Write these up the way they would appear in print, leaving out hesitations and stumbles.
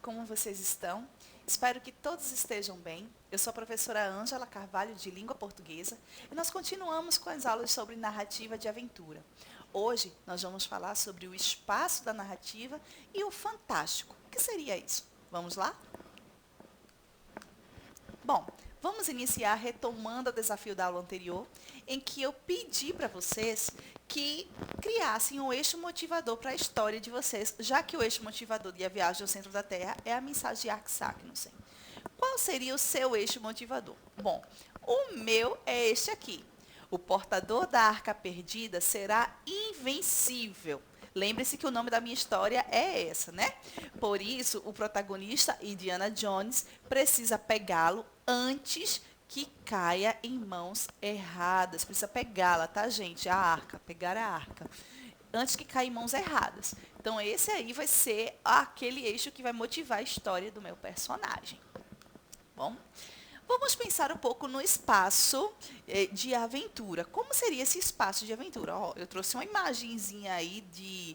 como vocês estão? Espero que todos estejam bem. Eu sou a professora Ângela Carvalho, de Língua Portuguesa, e nós continuamos com as aulas sobre narrativa de aventura. Hoje, nós vamos falar sobre o espaço da narrativa e o fantástico. O que seria isso? Vamos lá? Bom, vamos iniciar retomando o desafio da aula anterior, em que eu pedi para vocês que criassem um eixo motivador para a história de vocês, já que o eixo motivador de A Viagem ao Centro da Terra é a mensagem de Aak Saknussemm. Qual seria o seu eixo motivador? Bom, o meu é este aqui. O portador da arca perdida será invencível. Lembre-se que o nome da minha história é essa, né? Por isso, o protagonista, Indiana Jones, precisa pegá-lo antes que caia em mãos erradas. Precisa pegá-la, tá, gente? A arca, pegar a arca. Antes que caia em mãos erradas. Então, esse aí vai ser aquele eixo que vai motivar a história do meu personagem. Bom, vamos pensar um pouco no espaço de aventura. Como seria esse espaço de aventura? Ó, eu trouxe uma imagenzinha aí de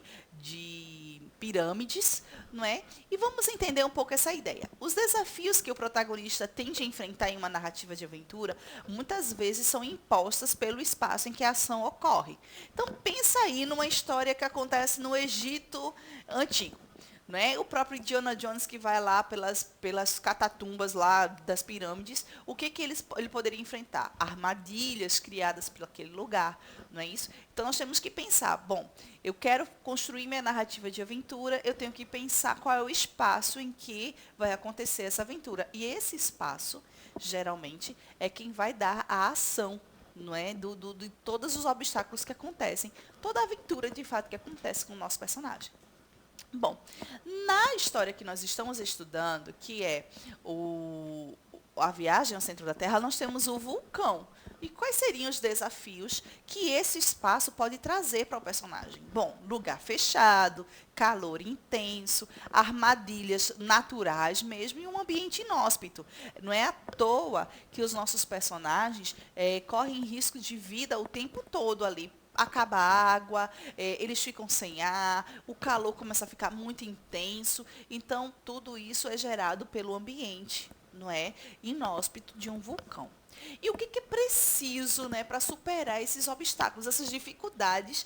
pirâmides, não é? E vamos entender um pouco essa ideia. Os desafios que o protagonista tem de enfrentar em uma narrativa de aventura, muitas vezes são impostas pelo espaço em que a ação ocorre. Então, pensa aí numa história que acontece no Egito antigo. Não é? O próprio Indiana Jones que vai lá pelas catatumbas lá das pirâmides, o que ele poderia enfrentar? Armadilhas criadas por aquele lugar, não é isso? Então nós temos que pensar, bom, eu quero construir minha narrativa de aventura, eu tenho que pensar qual é o espaço em que vai acontecer essa aventura. E esse espaço, geralmente, é quem vai dar a ação, não é? De todos os obstáculos que acontecem, toda a aventura, de fato, que acontece com o nosso personagem. Bom, na história que nós estamos estudando, que é a viagem ao centro da Terra, nós temos o vulcão. E quais seriam os desafios que esse espaço pode trazer para o personagem? Bom, lugar fechado, calor intenso, armadilhas naturais mesmo e um ambiente inóspito. Não é à toa que os nossos personagens correm risco de vida o tempo todo ali. Acaba a água, eles ficam sem ar, o calor começa a ficar muito intenso. Então, tudo isso é gerado pelo ambiente, não é? Inóspito de um vulcão. E o que é preciso, né, para superar esses obstáculos, essas dificuldades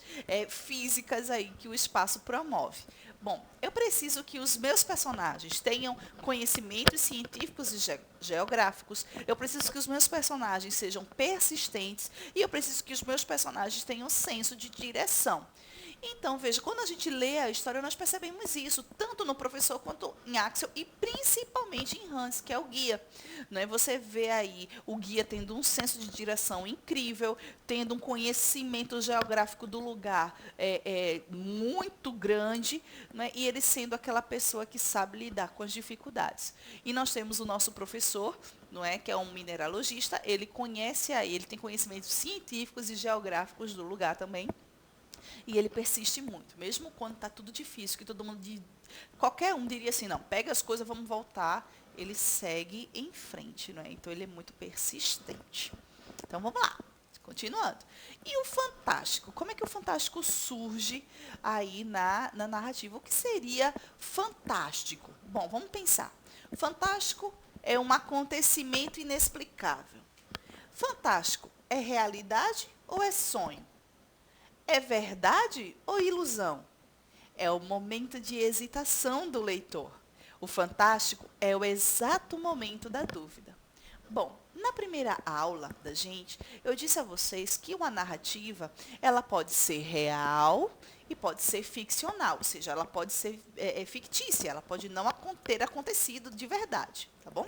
físicas aí que o espaço promove? Bom, eu preciso que os meus personagens tenham conhecimentos científicos e geográficos, eu preciso que os meus personagens sejam persistentes e eu preciso que os meus personagens tenham senso de direção. Então, veja, quando a gente lê a história, nós percebemos isso, tanto no professor quanto em Axel e principalmente em Hans, que é o guia. Não é? Você vê aí o guia tendo um senso de direção incrível, tendo um conhecimento geográfico do lugar muito grande, não é? E ele sendo aquela pessoa que sabe lidar com as dificuldades. E nós temos o nosso professor, não é, que é um mineralogista, ele conhece aí, ele tem conhecimentos científicos e geográficos do lugar também. E ele persiste muito, mesmo quando está tudo difícil, que todo mundo, qualquer um diria assim, não, pega as coisas, vamos voltar, ele segue em frente, não é? Então ele é muito persistente. Então vamos lá, continuando. E o fantástico, como é que o fantástico surge aí na narrativa? O que seria fantástico? Bom, vamos pensar. Fantástico é um acontecimento inexplicável. Fantástico é realidade ou é sonho? É verdade ou ilusão? É o momento de hesitação do leitor. O fantástico é o exato momento da dúvida. Bom, na primeira aula da gente, eu disse a vocês que uma narrativa, ela pode ser real e pode ser ficcional, ou seja, ela pode ser fictícia, ela pode não ter acontecido de verdade, tá bom?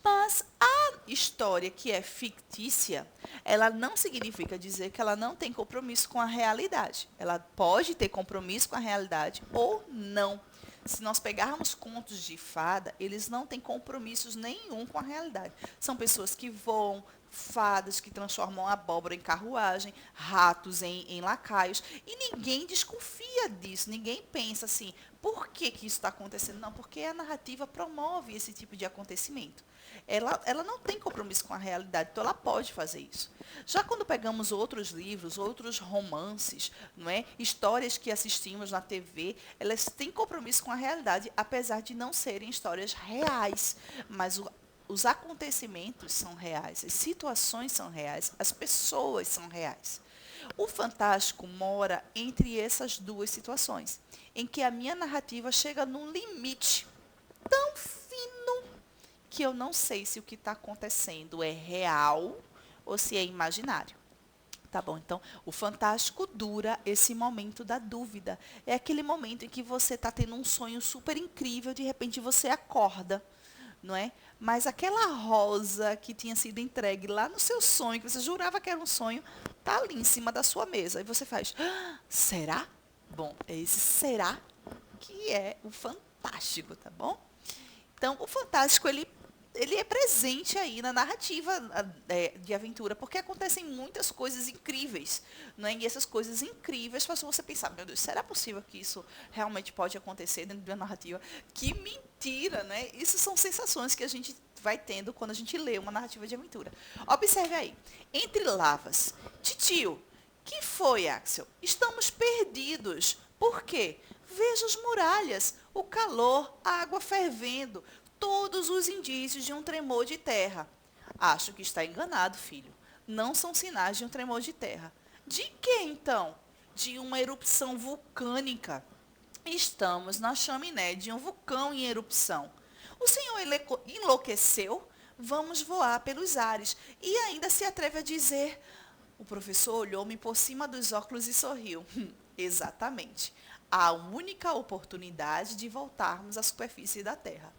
Mas a história que é fictícia, ela não significa dizer que ela não tem compromisso com a realidade. Ela pode ter compromisso com a realidade ou não. Se nós pegarmos contos de fada, eles não têm compromissos nenhum com a realidade. São pessoas que voam, fadas que transformam a abóbora em carruagem, ratos em lacaios. E ninguém desconfia disso, ninguém pensa assim, por que que isso está acontecendo? Não, porque a narrativa promove esse tipo de acontecimento. Ela não tem compromisso com a realidade, então ela pode fazer isso. Já quando pegamos outros livros, outros romances, não é? Histórias que assistimos na TV, elas têm compromisso com a realidade, apesar de não serem histórias reais. Mas os acontecimentos são reais, as situações são reais, as pessoas são reais. O fantástico mora entre essas duas situações, em que a minha narrativa chega num limite tão fino que eu não sei se o que está acontecendo é real ou se é imaginário. Tá bom, então o fantástico dura esse momento da dúvida. É aquele momento em que você está tendo um sonho super incrível, de repente você acorda, não é? Mas aquela rosa que tinha sido entregue lá no seu sonho, que você jurava que era um sonho, tá ali em cima da sua mesa. E você faz, será? Bom, é esse será que é o fantástico, tá bom? Então, o fantástico, ele é presente aí na narrativa de aventura, porque acontecem muitas coisas incríveis, não é? E essas coisas incríveis fazem você pensar, meu Deus, será possível que isso realmente pode acontecer dentro de uma narrativa? Que mentira, né? Isso são sensações que a gente vai tendo quando a gente lê uma narrativa de aventura. Observe aí, entre lavas, titio, que foi, Axel? Estamos perdidos. Por quê? Veja as muralhas, o calor, a água fervendo, todos os indícios de um tremor de terra. Acho que está enganado, filho. Não são sinais de um tremor de terra. De que então? De uma erupção vulcânica. Estamos na chaminé de um vulcão em erupção. O senhor enlouqueceu? Vamos voar pelos ares. E ainda se atreve a dizer. O professor olhou-me por cima dos óculos e sorriu. Exatamente. A única oportunidade de voltarmos à superfície da Terra.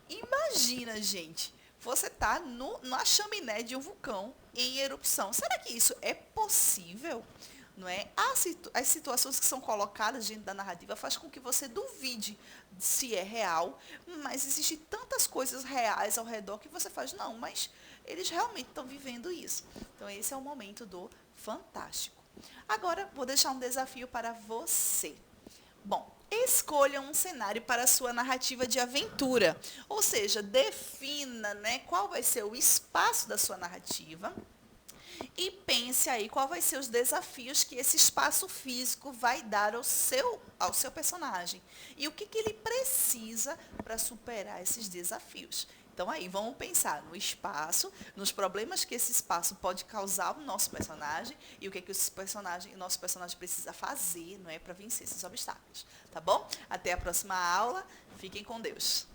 Imagina, gente, você está na chaminé de um vulcão em erupção. Será que isso é possível? Não é? As situações que são colocadas dentro da narrativa faz com que você duvide se é real, mas existem tantas coisas reais ao redor que você faz, não, mas eles realmente estão vivendo isso. Então, esse é o momento do fantástico. Agora, vou deixar um desafio para você. Bom, escolha um cenário para a sua narrativa de aventura. Ou seja, defina, né, qual vai ser o espaço da sua narrativa e pense aí qual vai ser os desafios que esse espaço físico vai dar ao seu personagem. E o que, que ele precisa para superar esses desafios. Então aí, vamos pensar no espaço, nos problemas que esse espaço pode causar ao nosso personagem e o que, que o nosso personagem precisa fazer, não é, para vencer esses obstáculos. Tá bom? Até a próxima aula. Fiquem com Deus.